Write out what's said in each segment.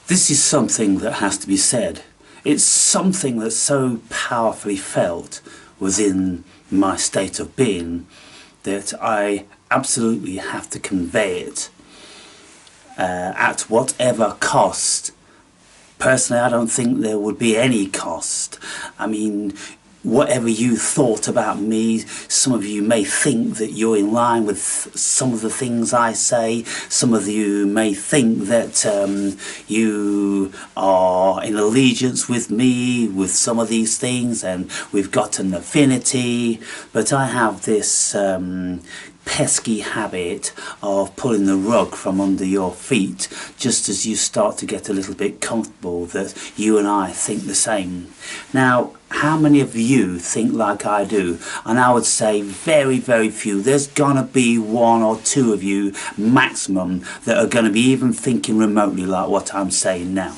This is something that has to be said. It's something that's so powerfully felt within my state of being that I absolutely have to convey it at whatever cost. Personally, I don't think there would be any cost. I mean, whatever you thought about me, some of you may think that you're in line with some of the things I say. Some of you may think that you are in allegiance with me with some of these things, and we've got an affinity. But I have this pesky habit of pulling the rug from under your feet just as you start to get a little bit comfortable that you and I think the same. Now, how many of you think like I do? And I would say very, very few. There's gonna be one or two of you maximum that are gonna be even thinking remotely like what I'm saying now.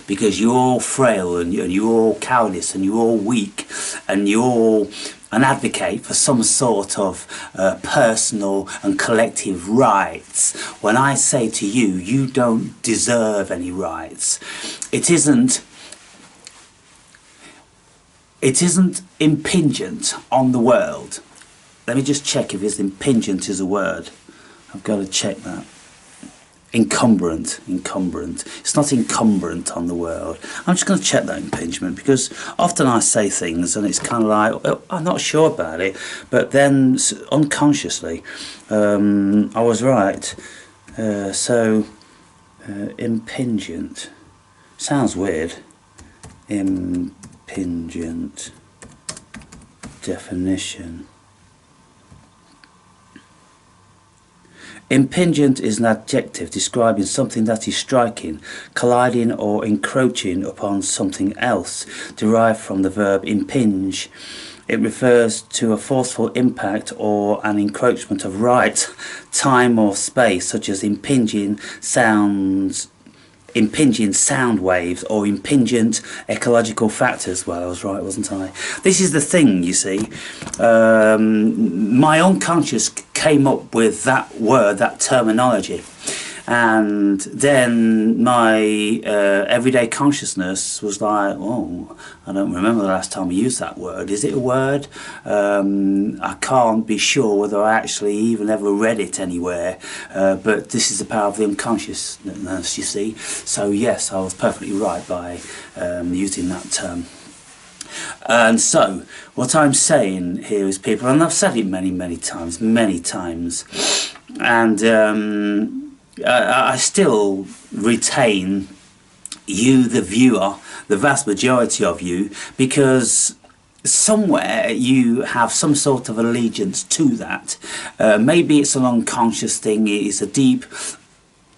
Because you're all frail and you're all cowardice and you're all weak and you're all an advocate for some sort of personal and collective rights. When I say to you, you don't deserve any rights. It isn't impingent on the world. Let me just check if it's impingent is a word. I've got to check that. Encumbrant. It's not encumbrant on the world. I'm just going to check that impingement, because often I say things and it's kind of like, oh, I'm not sure about it, but then unconsciously I was right. Impingent sounds weird. Impingent definition. Impingent is an adjective describing something that is striking, colliding or encroaching upon something else, derived from the verb impinge. It refers to a forceful impact or an encroachment of right, time or space, such as impinging sound waves or impingent ecological factors. Well, I was right, wasn't I? This is the thing, you see. My unconscious came up with that word, that terminology, and then my everyday consciousness was like, oh, I don't remember the last time I used that word. Is it a word? I can't be sure whether I actually even ever read it anywhere, but this is the power of the unconsciousness, you see. So yes, I was perfectly right by using that term. And so what I'm saying here is, people, and I've said it many times, and I still retain you, the viewer, the vast majority of you, because somewhere you have some sort of allegiance to that. Maybe it's an unconscious thing, it's a deep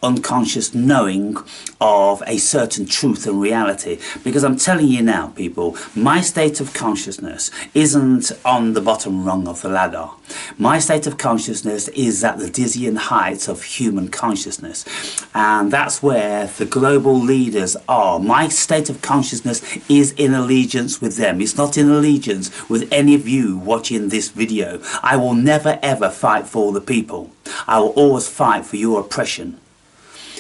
unconscious knowing of a certain truth and reality. Because I'm telling you now, people, my state of consciousness isn't on the bottom rung of the ladder. My state of consciousness is at the dizzying heights of human consciousness, and that's where the global leaders are. My state of consciousness is in allegiance with them. It's not in allegiance with any of you watching this video. I will never ever fight for the people. I will always fight for your oppression,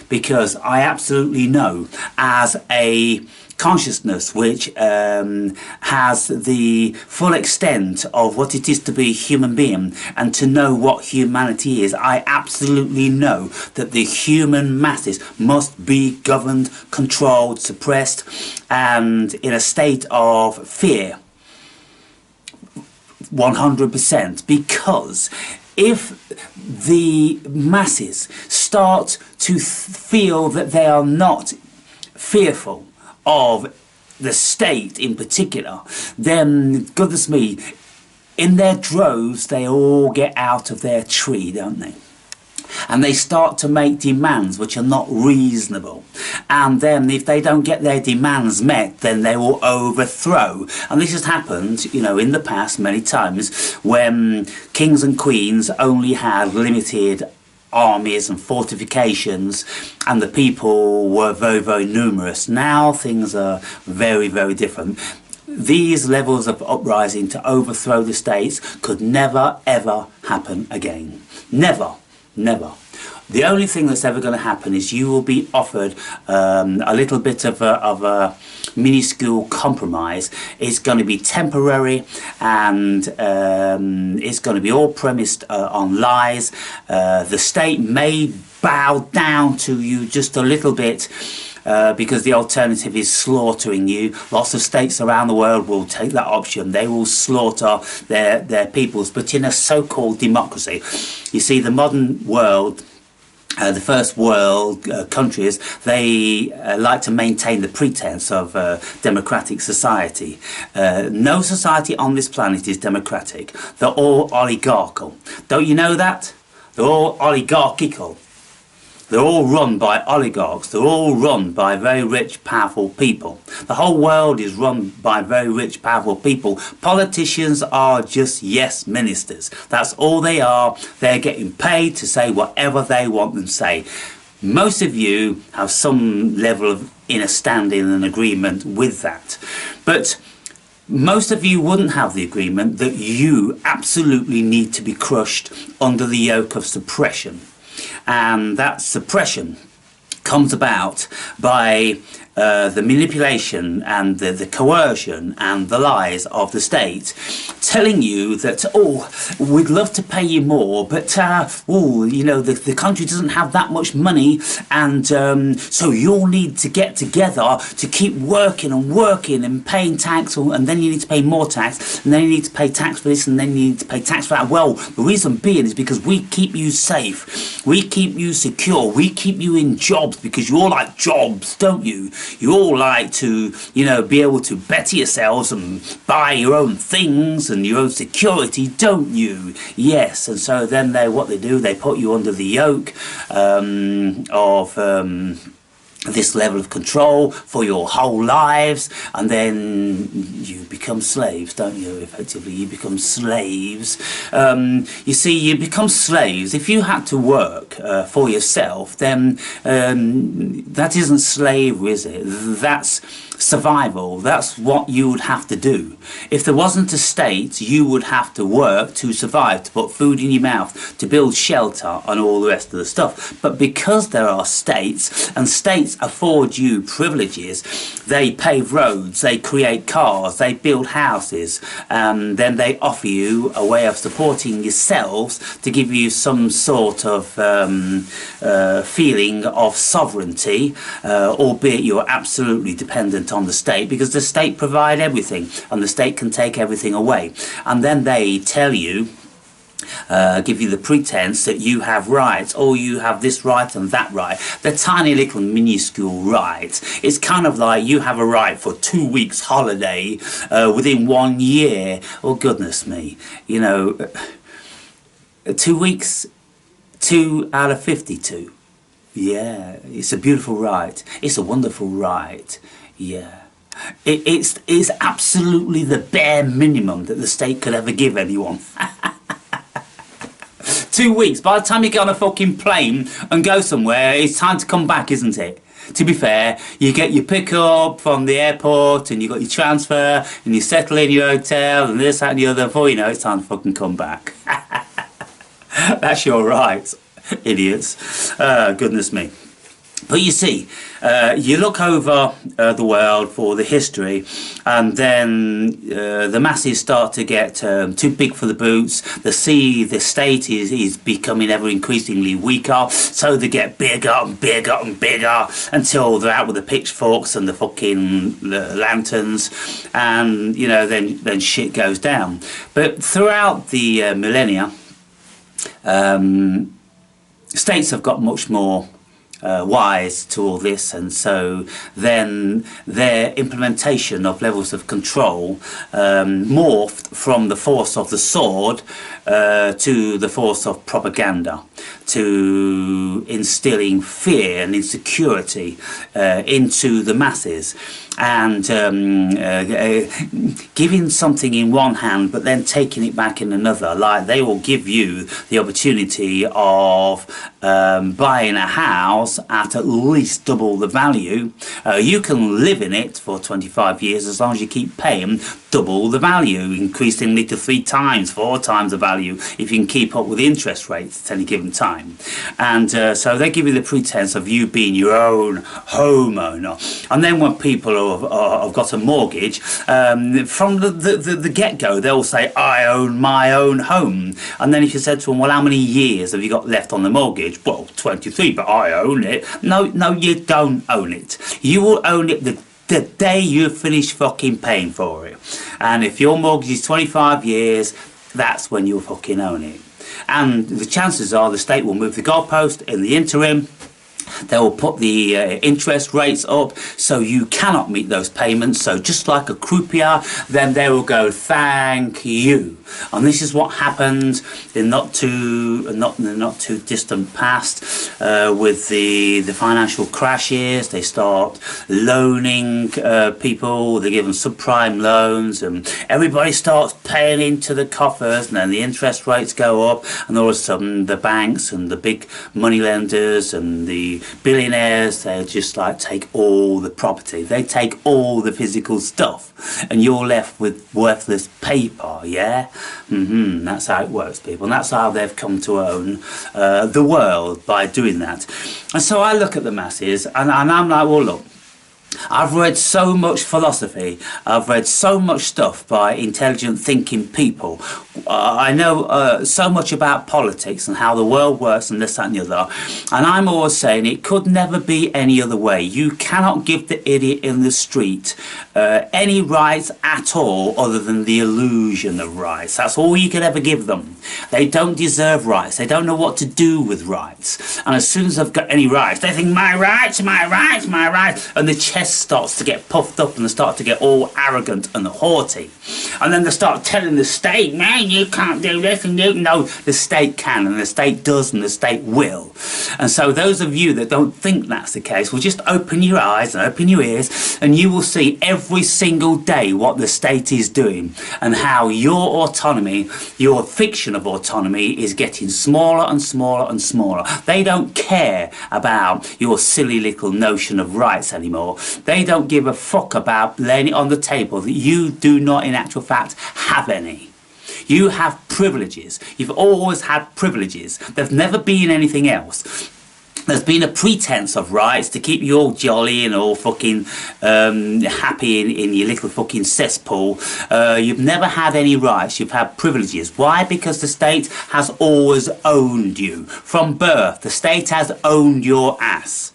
because I absolutely know, as a consciousness which has the full extent of what it is to be a human being and to know what humanity is, I absolutely know that the human masses must be governed, controlled, suppressed, and in a state of fear 100%, because if the masses start to feel that they are not fearful of the state in particular, then, goodness me, in their droves they all get out of their tree, don't they? And they start to make demands which are not reasonable, and then if they don't get their demands met, then they will overthrow. And this has happened, you know, in the past many times, when kings and queens only had limited armies and fortifications and the people were very numerous. Now things are very different. These levels of uprising to overthrow the states could never ever happen again. Never. The only thing that's ever going to happen is you will be offered a little bit of a minuscule compromise. It's going to be temporary, and it's going to be all premised on lies. The state may bow down to you just a little bit, because the alternative is slaughtering you. Lots of states around the world will take that option. They will slaughter their peoples. But in a so-called democracy, you see, the modern world, the first world countries, they like to maintain the pretense of democratic society. No society on this planet is democratic. They're all oligarchical. Don't you know that? They're all oligarchical. They're all run by oligarchs. They're all run by very rich, powerful people. The whole world is run by very rich, powerful people. Politicians are just yes ministers. That's all they are. They're getting paid to say whatever they want them to say. Most of you have some level of inner standing and agreement with that. But most of you wouldn't have the agreement that you absolutely need to be crushed under the yoke of suppression. And that suppression comes about by the manipulation and the coercion and the lies of the state, telling you that, oh, we'd love to pay you more, but oh, you know, the country doesn't have that much money, and so you'll need to get together to keep working and working and paying tax, and then you need to pay more tax, and then you need to pay tax for this, and then you need to pay tax for that. Well, the reason being is because we keep you safe, we keep you secure, we keep you in jobs, because you all like jobs, don't you? You all like to, you know, be able to better yourselves and buy your own things and your own security, don't you? Yes, and so then what they do, they put you under the yoke of this level of control for your whole lives, and then you become slaves, don't you? Effectively, you become slaves. You see, you become slaves. If you had to work for yourself, then that isn't slavery, is it? That's survival. That's what you would have to do. If there wasn't a state, you would have to work to survive, to put food in your mouth, to build shelter and all the rest of the stuff. But because there are states, and states afford you privileges, they pave roads, they create cars, they build houses, and then they offer you a way of supporting yourselves to give you some sort of feeling of sovereignty, albeit you're absolutely dependent on the state, because the state provide everything and the state can take everything away. And then they tell you, give you the pretense that you have rights, or you have this right and that right. The tiny little minuscule rights. It's kind of like you have a right for 2 weeks holiday within 1 year. Oh goodness me, you know, 2 weeks, 2 out of 52. Yeah, it's a beautiful right. It's a wonderful right. Yeah. It's absolutely the bare minimum that the state could ever give anyone. 2 weeks. By the time you get on a fucking plane and go somewhere, it's time to come back, isn't it? To be fair, you get your pick up from the airport, and you got your transfer, and you settle in your hotel, and this, that, and the other. Before you know, it's time to fucking come back. That's your right, idiots. Goodness me. But you see, you look over the world for the history, and then the masses start to get too big for the boots. The state is becoming ever increasingly weaker, so they get bigger and bigger and bigger until they're out with the pitchforks and the fucking lanterns, and you know, then shit goes down. But throughout the millennia, states have got much more wise to all this, and so then their implementation of levels of control morphed from the force of the sword to the force of propaganda, to instilling fear and insecurity into the masses, and giving something in one hand but then taking it back in another. Like, they will give you the opportunity of buying a house at least double the value. You can live in it for 25 years as long as you keep paying double the value, increasingly to 3 times, 4 times the value if you can keep up with the interest rates at any given time. And so they give you the pretense of you being your own homeowner. And then when people have got a mortgage, from the get-go, they'll say, I own my own home. And then if you said to them, well, how many years have you got left on the mortgage? Well, 23, but I own it. No, you don't own it. You will own it the day you finish fucking paying for it. And if your mortgage is 25 years, that's when you'll fucking own it. And the chances are the state will move the goalpost in the interim. They will put the interest rates up so you cannot meet those payments. So just like a croupier, then they will go, thank you. And this is what happened in not too distant past with the financial crashes. They start loaning people, they give them subprime loans, and everybody starts paying into the coffers, and then the interest rates go up, and all of a sudden the banks and the big money lenders and the billionaires, they just like take all the property, they take all the physical stuff, and you're left with worthless paper. Yeah, that's how it works, people, and that's how they've come to own the world, by doing that. And so I look at the masses and I'm like, well, look, I've read so much philosophy, I've read so much stuff by intelligent thinking people, I know so much about politics and how the world works and this, that and the other, and I'm always saying it could never be any other way. You cannot give the idiot in the street any rights at all other than the illusion of rights. That's all you could ever give them. They don't deserve rights, they don't know what to do with rights, and as soon as they've got any rights, they think my rights, my rights, my rights, and the chest starts to get puffed up and they start to get all arrogant and haughty, and then they start telling the state, man, you can't do this, and you know, the state can, and the state does, and the state will. And so those of you that don't think that's the case, will just open your eyes and open your ears, and you will see every single day what the state is doing and how your autonomy, your fiction of autonomy, is getting smaller and smaller and smaller. They don't care about your silly little notion of rights anymore. They don't give a fuck about laying it on the table that you do not in actual fact have any. You have privileges. You've always had privileges. There's never been anything else. There's been a pretense of rights to keep you all jolly and all fucking happy in your little fucking cesspool. You've never had any rights, you've had privileges. Why? Because the state has always owned you. From birth, the state has owned your ass.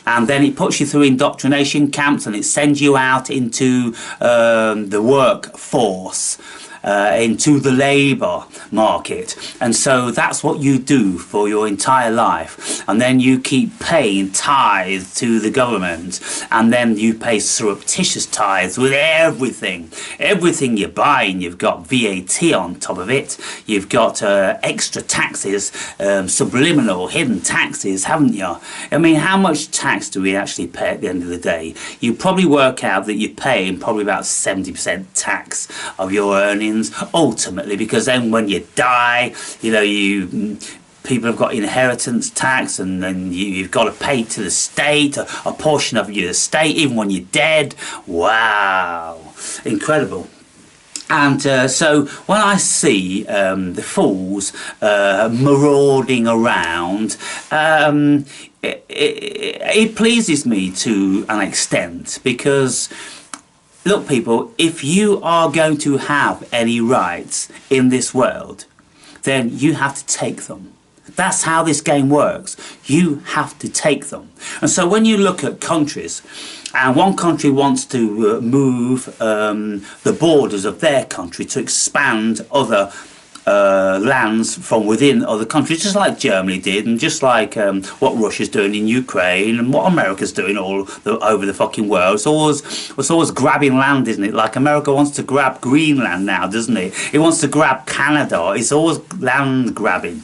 And then it puts you through indoctrination camps and it sends you out into the workforce. Into the labour market, and so that's what you do for your entire life, and then you keep paying tithes to the government, and then you pay surreptitious tithes with everything you're buying. You've got VAT on top of it, you've got extra taxes, subliminal hidden taxes, haven't you? I mean, how much tax do we actually pay at the end of the day? You probably work out that you're paying probably about 70% tax of your earnings ultimately, because then when you die, you know, people have got inheritance tax, and then you've got to pay to the state a portion of your estate even when you're dead. Wow, incredible. And so when I see the fools marauding around, it pleases me to an extent, because look, people, if you are going to have any rights in this world, then you have to take them. That's how this game works. You have to take them. And so when you look at countries, and one country wants to move the borders of their country to expand other lands from within other countries, just like Germany did, and just like what Russia's doing in Ukraine, and what America's doing over the fucking world. It's always grabbing land, isn't it? Like America wants to grab Greenland now, doesn't it? It wants to grab Canada. It's always land grabbing.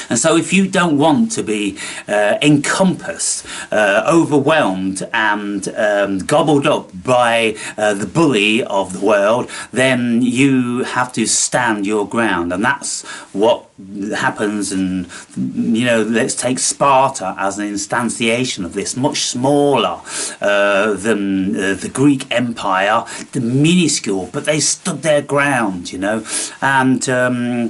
And so if you don't want to be encompassed, overwhelmed and gobbled up by the bully of the world, then you have to stand your ground. And that's what happens, and let's take Sparta as an instantiation of this, much smaller than the Greek Empire, the minuscule, but they stood their ground, and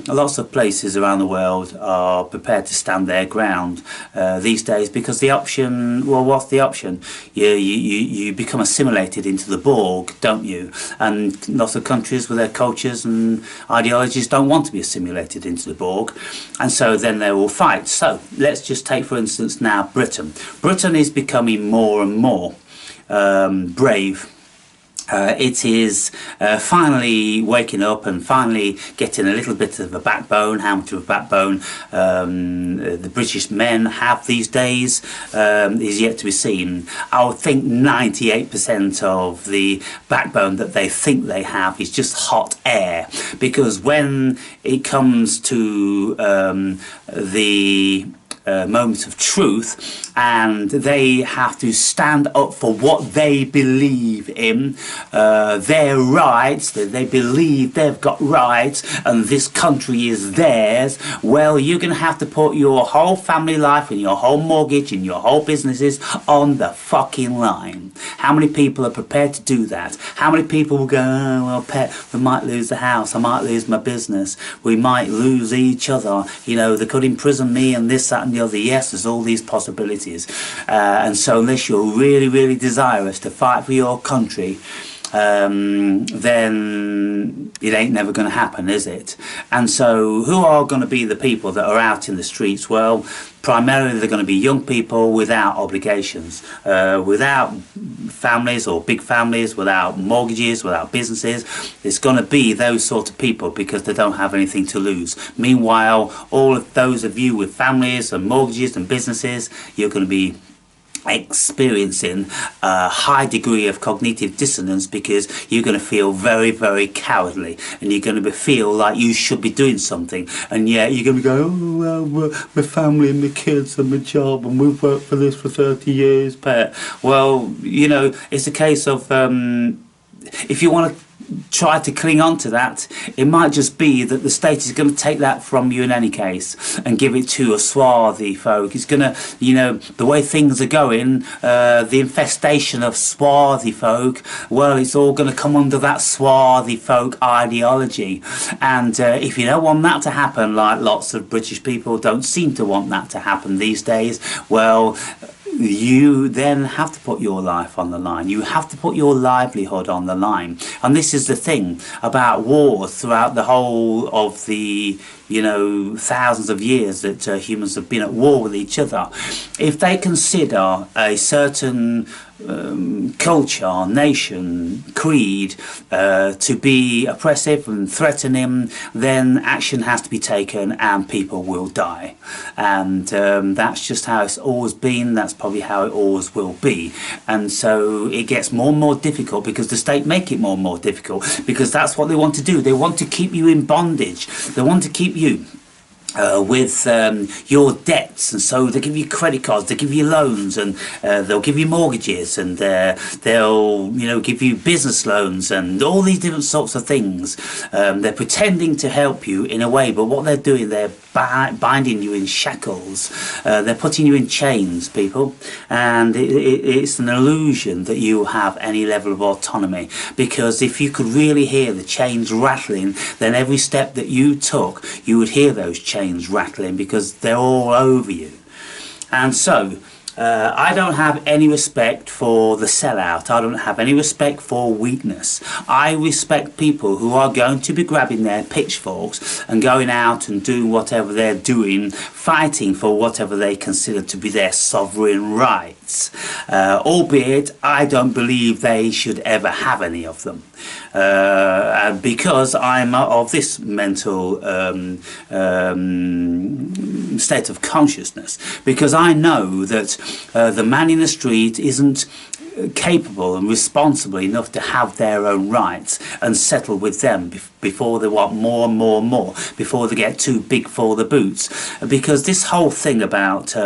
lots of places around the world are prepared to stand their ground these days, because the option, well, what's the option? You become assimilated into the Borg, don't you? And lots of countries with their cultures and ideologies don't want to be assimilated into the Borg, and so then they will fight. So let's just take, for instance, now Britain. Britain is becoming more and more brave. It is finally waking up and finally getting a little bit of a backbone. How much of a backbone the British men have these days is yet to be seen. I would think 98% of the backbone that they think they have is just hot air, because when it comes to the moment of truth, and they have to stand up for what they believe in, their rights, that they believe they've got rights and this country is theirs, well, you're going to have to put your whole family life and your whole mortgage and your whole businesses on the fucking line. How many people are prepared to do that? How many people will go, oh, well, pet, we might lose the house, I might lose my business, we might lose each other, they could imprison me and this, that and the other. Yes, there's all these possibilities, and so unless you're really, really desirous to fight for your country, then it ain't never going to happen, is it? And so who are going to be the people that are out in the streets? Well, primarily they're going to be young people without obligations, without families or big families, without mortgages, without businesses. It's going to be those sort of people, because they don't have anything to lose. Meanwhile, all of those of you with families and mortgages and businesses, you're going to be experiencing a high degree of cognitive dissonance, because you're going to feel very, very cowardly, and you're going to feel like you should be doing something, and yet you're going to go, oh, well, my family and my kids and my job, and we've worked for this for 30 years, pet. Well, it's a case of if you want to try to cling on to that, it might just be that the state is going to take that from you in any case and give it to a swarthy folk. It's going to, the way things are going, the infestation of swarthy folk, well, it's all going to come under that swarthy folk ideology. And if you don't want that to happen, like lots of British people don't seem to want that to happen these days, well, you then have to put your life on the line. You have to put your livelihood on the line. And this is the thing about wars throughout the whole of the thousands of years that humans have been at war with each other. If they consider a certain culture, nation, creed to be oppressive and threatening, then action has to be taken and people will die. And that's just how it's always been. That's probably how it always will be. And so it gets more and more difficult, because the state make it more and more difficult, because that's what they want to do. They want to keep you in bondage. They want to keep you with your debts, and so they give you credit cards, they give you loans, and they'll give you mortgages, and they'll give you business loans and all these different sorts of things. They're pretending to help you in a way, but what they're doing, they're binding you in shackles. They're putting you in chains, people, and it's an illusion that you have any level of autonomy, because if you could really hear the chains rattling, then every step that you took, you would hear those chains rattling, because they're all over you. And so I don't have any respect for the sellout. I don't have any respect for weakness. I respect people who are going to be grabbing their pitchforks and going out and doing whatever they're doing, fighting for whatever they consider to be their sovereign rights. Albeit I don't believe they should ever have any of them. Because I'm of this mental state of consciousness, because I know that the man in the street isn't capable and responsible enough to have their own rights and settle with them before they want more and more and more, before they get too big for the boots. Because this whole thing about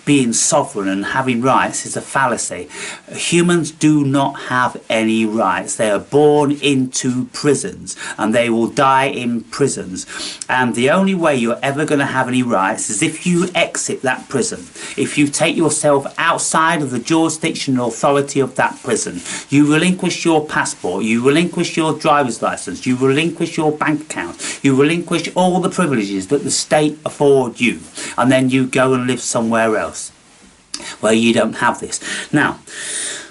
being sovereign and having rights is a fallacy. Humans do not have any rights. They are born into prisons and they will die in prisons. And the only way you're ever going to have any rights is if you exit that prison. If you take yourself outside of the jurisdiction and authority of that prison, you relinquish your passport, you relinquish your driver's license, you relinquish your bank account, you relinquish all the privileges that the state afford you, and then you go and live somewhere else where you don't have this. Now,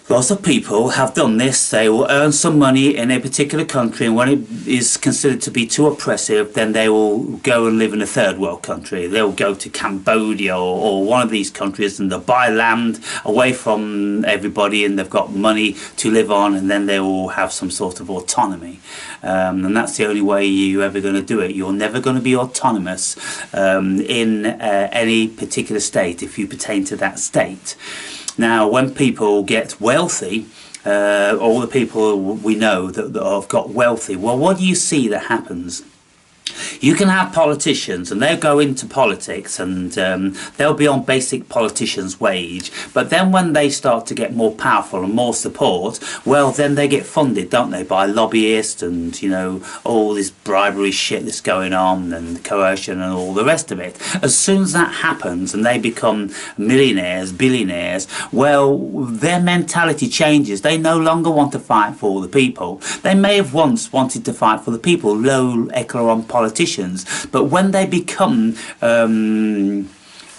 lots of people have done this. They will earn some money in a particular country, and when it is considered to be too oppressive, then they will go and live in a third world country. They'll go to Cambodia or one of these countries, and they'll buy land away from everybody, and they've got money to live on, and then they will have some sort of autonomy. And that's the only way you're ever going to do it. You're never going to be autonomous in any particular state if you pertain to that state. Now, when people get wealthy, all the people we know that have got wealthy, well, what do you see that happens? You can have politicians and they'll go into politics and they'll be on basic politician's wage, but then when they start to get more powerful and more support, well, then they get funded, don't they, by lobbyists and, you know, all this bribery shit that's going on and coercion and all the rest of it. As soon as that happens and they become millionaires, billionaires, well, their mentality changes. They no longer want to fight for the people. They may have once wanted to fight for the people, low echelon politicians, but when they become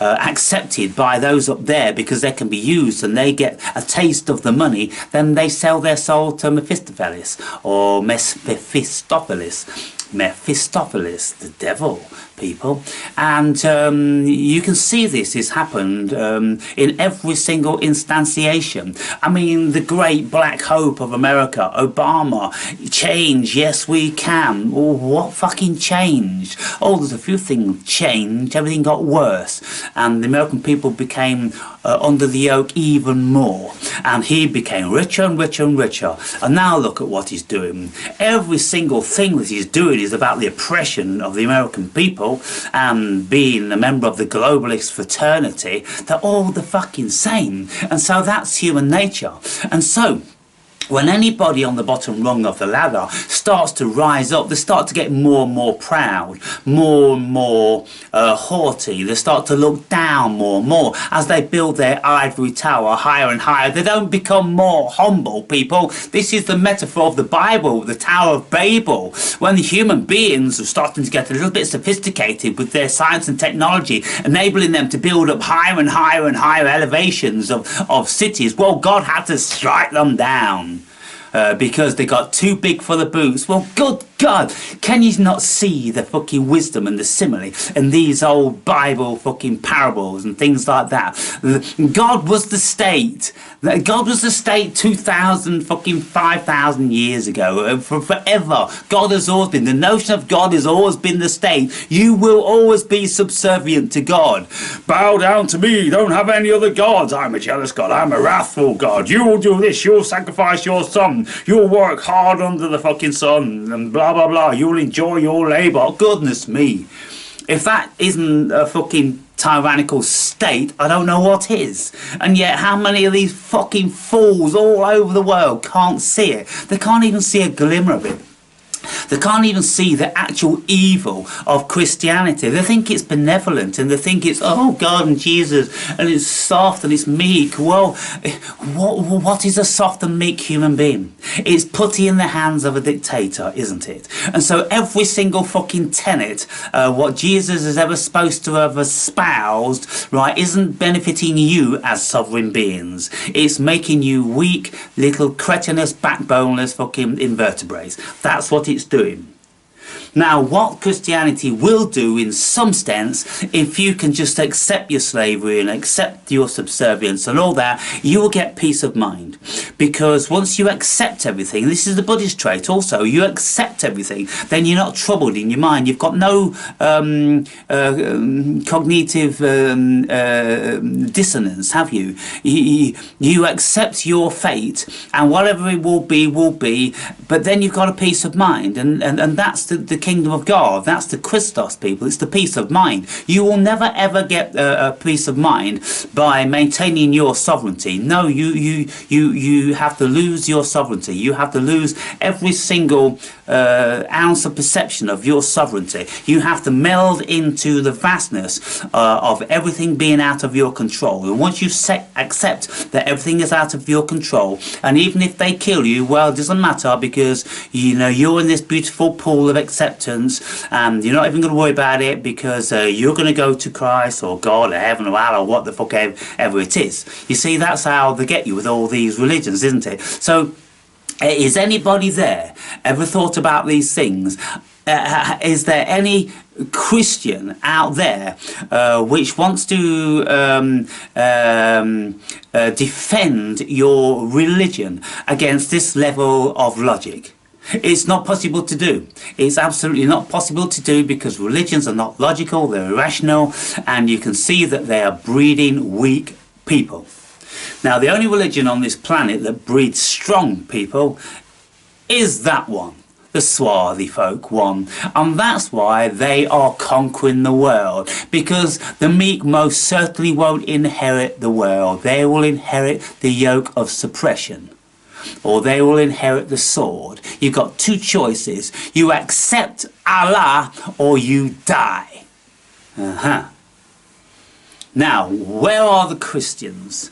accepted by those up there because they can be used and they get a taste of the money, then they sell their soul to Mephistopheles or Mephistopheles, the devil, people. And you can see this has happened in every single instantiation. I mean, the great black hope of America, Obama, change, yes we can. Well, what fucking changed? Oh, there's a few things changed, everything got worse, and the American people became under the yoke even more, and he became richer and richer and richer. And now look at what he's doing. Every single thing that he's doing is about the oppression of the American people, and being a member of the globalist fraternity. They're all the fucking same, and so that's human nature. And so when anybody on the bottom rung of the ladder starts to rise up, they start to get more and more proud, more and more haughty. They start to look down more and more as they build their ivory tower higher and higher. They don't become more humble, people. This is the metaphor of the Bible, the Tower of Babel. When the human beings are starting to get a little bit sophisticated with their science and technology, enabling them to build up higher and higher and higher elevations of cities, well, God had to strike them down. Because they got too big for the boots. Well, good God, can you not see the fucking wisdom and the simile in these old Bible fucking parables and things like that? God was the state. God was the state 2,000 fucking 5,000 years ago. For forever, God has always been. The notion of God has always been the state. You will always be subservient to God. Bow down to me. Don't have any other gods. I'm a jealous God. I'm a wrathful God. You will do this. You'll sacrifice your son. You'll work hard under the fucking sun and blah blah blah. You'll enjoy your labour. Goodness me. If that isn't a fucking tyrannical state, I don't know what is. And yet how many of these fucking fools all over the world can't see it? They can't even see a glimmer of it. They can't even see the actual evil of Christianity. They think it's benevolent and they think it's, oh, God and Jesus, and it's soft and it's meek. Well, what is a soft and meek human being? It's putty in the hands of a dictator, isn't it? And so every single fucking tenet, what Jesus is ever supposed to have espoused, right, isn't benefiting you as sovereign beings. It's making you weak, little cretinous, backboneless fucking invertebrates. That's what it's doing. Now, what Christianity will do in some sense, if you can just accept your slavery and accept your subservience and all that, you will get peace of mind. Because once you accept everything, this is the Buddhist trait also, you accept everything, then you're not troubled in your mind. You've got no cognitive dissonance, have you? You accept your fate, and whatever it will be, but then you've got a peace of mind, and that's the kingdom of God. That's the Christos, people. It's the peace of mind. You will never ever get a peace of mind by maintaining your sovereignty. No, you have to lose your sovereignty. You have to lose every single ounce of perception of your sovereignty. You have to meld into the vastness of everything being out of your control. And once you accept that everything is out of your control, and even if they kill you, well, it doesn't matter, because you know you're in this beautiful pool of acceptance, and you're not even going to worry about it, because you're going to go to Christ or God or heaven or Allah or what the fuck ever it is. You see, that's how they get you with all these religions, isn't it? So is anybody there ever thought about these things? Is there any Christian out there which wants to defend your religion against this level of logic? It's not possible to do. It's absolutely not possible to do, because religions are not logical, they're irrational, and you can see that they are breeding weak people. Now, the only religion on this planet that breeds strong people is that one, the swarthy folk one, and that's why they are conquering the world, because the meek most certainly won't inherit the world. They will inherit the yoke of suppression, or they will inherit the sword. You've got two choices. You accept Allah or you die. Now, where are the Christians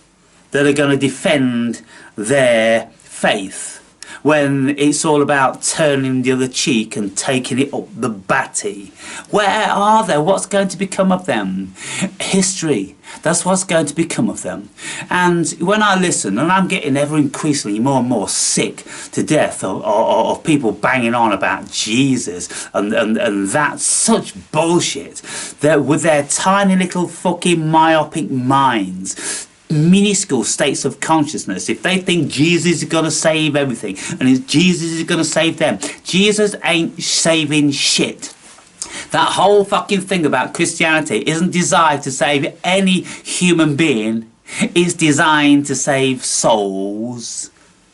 that are going to defend their faith when it's all about turning the other cheek and taking it up the batty? Where are they? What's going to become of them? History. That's what's going to become of them. And when I listen, and I'm getting ever increasingly more and more sick to death of people banging on about Jesus and that's such bullshit, that with their tiny little fucking myopic minds, minuscule states of consciousness, if they think Jesus is going to save everything and Jesus is going to save them, Jesus ain't saving shit. That whole fucking thing about Christianity isn't designed to save any human being. It's designed to save souls,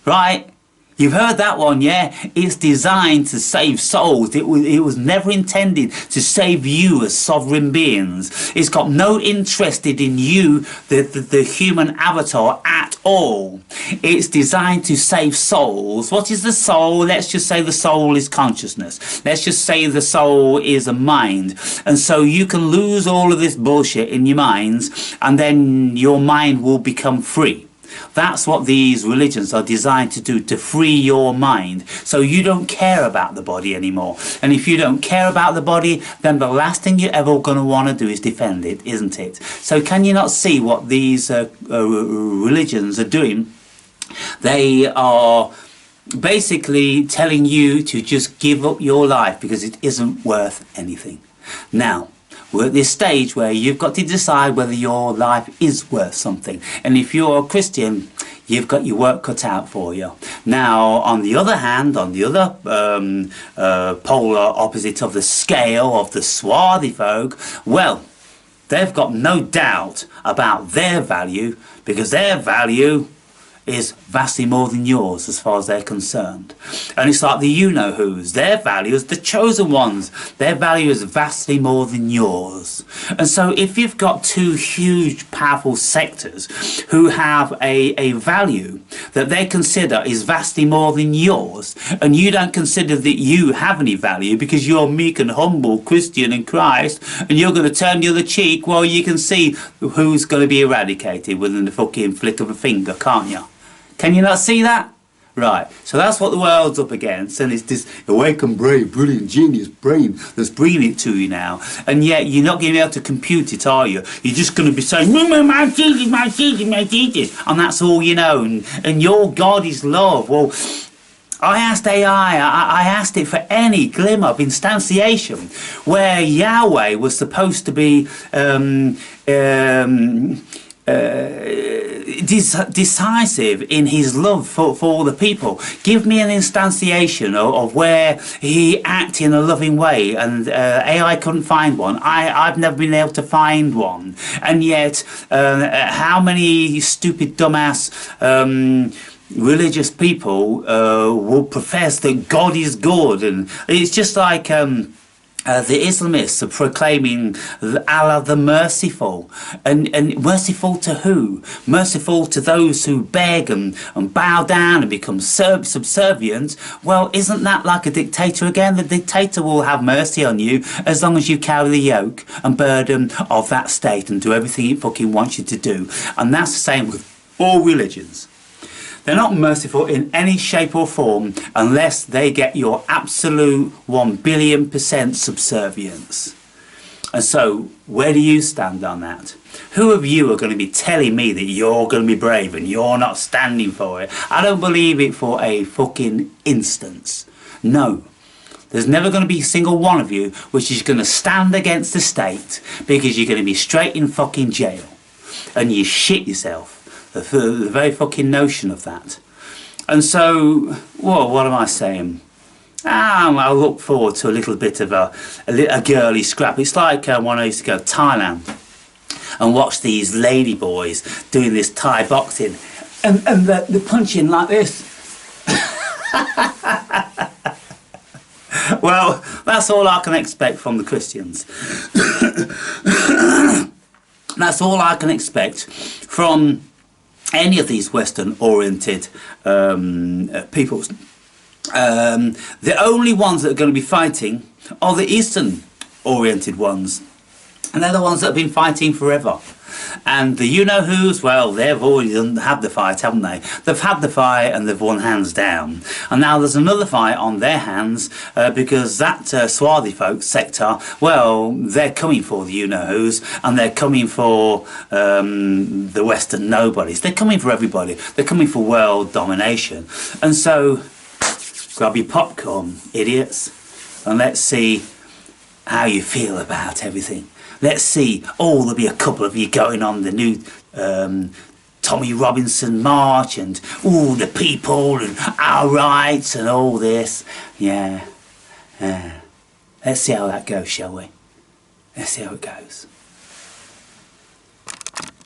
right? You've heard that one, yeah? It's designed to save souls. It was never intended to save you as sovereign beings. It's got no interest in you, the human avatar, at all. It's designed to save souls. What is the soul? Let's just say the soul is consciousness. Let's just say the soul is a mind. And so you can lose all of this bullshit in your minds, and then your mind will become free. That's what these religions are designed to do, to free your mind, so you don't care about the body anymore. And if you don't care about the body, then the last thing you're ever going to want to do is defend it, isn't it? So can you not see what these religions are doing? They are basically telling you to just give up your life because it isn't worth anything. Now, we're at this stage where you've got to decide whether your life is worth something. And if you're a Christian, you've got your work cut out for you. Now, on the other hand, on the other polar opposite of the scale of the swarthy folk, well, they've got no doubt about their value, because their value is vastly more than yours as far as they're concerned. And it's like the you-know-whos. Their value is the chosen ones. Their value is vastly more than yours. And so if you've got two huge, powerful sectors who have a value that they consider is vastly more than yours, and you don't consider that you have any value because you're meek and humble Christian in Christ, and you're going to turn the other cheek, well, you can see who's going to be eradicated within the fucking flick of a finger, can't you? Can you not see that? Right, so that's what the world's up against, and it's this awakened brain, brilliant genius brain that's bringing it to you now, and yet you're not going to be able to compute it, are you? You're just going to be saying, my Jesus, my Jesus, my Jesus, and that's all you know, and your God is love. Well, I asked AI, I asked it for any glimmer of instantiation where Yahweh was supposed to be decisive in his love for all the people. Give me an instantiation of where he acted in a loving way, and AI couldn't find one. I've never been able to find one, and yet how many stupid dumbass religious people will profess that God is good, and it's just like the Islamists are proclaiming Allah the merciful, and merciful to who? Merciful to those who beg and bow down and become subservient. Well, isn't that like a dictator again? The dictator will have mercy on you as long as you carry the yoke and burden of that state and do everything it fucking wants you to do. And that's the same with all religions. They're not merciful in any shape or form unless they get your absolute 1,000,000,000% subservience. And so, where do you stand on that? Who of you are going to be telling me that you're going to be brave and you're not standing for it? I don't believe it for a fucking instance. No. There's never going to be a single one of you which is going to stand against the state, because you're going to be straight in fucking jail. And you shit yourself. The very fucking notion of that. And so, well, what am I saying? I look forward to a little bit of a girly scrap. It's like when I used to go to Thailand and watch these lady boys doing this Thai boxing, and they're punching like this. Well, that's all I can expect from the Christians. That's all I can expect from any of these Western-oriented peoples. The only ones that are going to be fighting are the Eastern-oriented ones. And they're the ones that have been fighting forever. And the you-know-who's, well, they've already had the fight, haven't they? They've had the fight and they've won hands down. And now there's another fight on their hands because that Swarthy folks sector, well, they're coming for the you-know-who's, and they're coming for the Western nobodies. They're coming for everybody. They're coming for world domination. And so, grab your popcorn, idiots, and let's see how you feel about everything. Let's see. Oh, there'll be a couple of you going on the new Tommy Robinson march, and all the people and our rights and all this. Yeah. Let's see how that goes, shall we? Let's see how it goes.